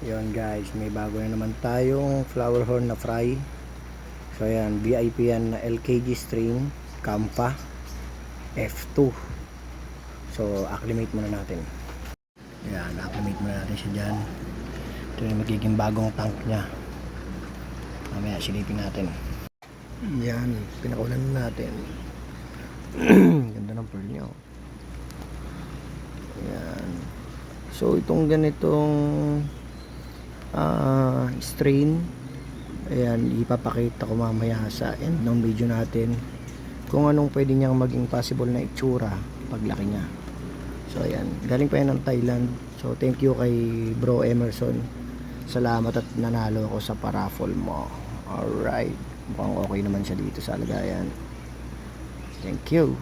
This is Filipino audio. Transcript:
Yun guys, may bago na naman tayong flower horn na fry. So ayan, VIP yan na LKG string Kampa F2. So acclimate muna natin. Ayan, acclimate muna natin siya dyan. Ito yung magiging bagong tank nya. Mamaya silipin natin. Yan, pinakulan natin. Ganda ng pearl nya. Ayan. So itong ganitong strain, ayan, ipapakita ko mamaya sa end ng video natin kung anong pwede niyang maging possible na itsura paglaki niya. So ayan, galing pa yan ng Thailand. So thank you kay Bro Emerson, salamat at nanalo ako sa paraffle mo. Alright, mukhang okay naman siya dito sa lagayan. Thank you.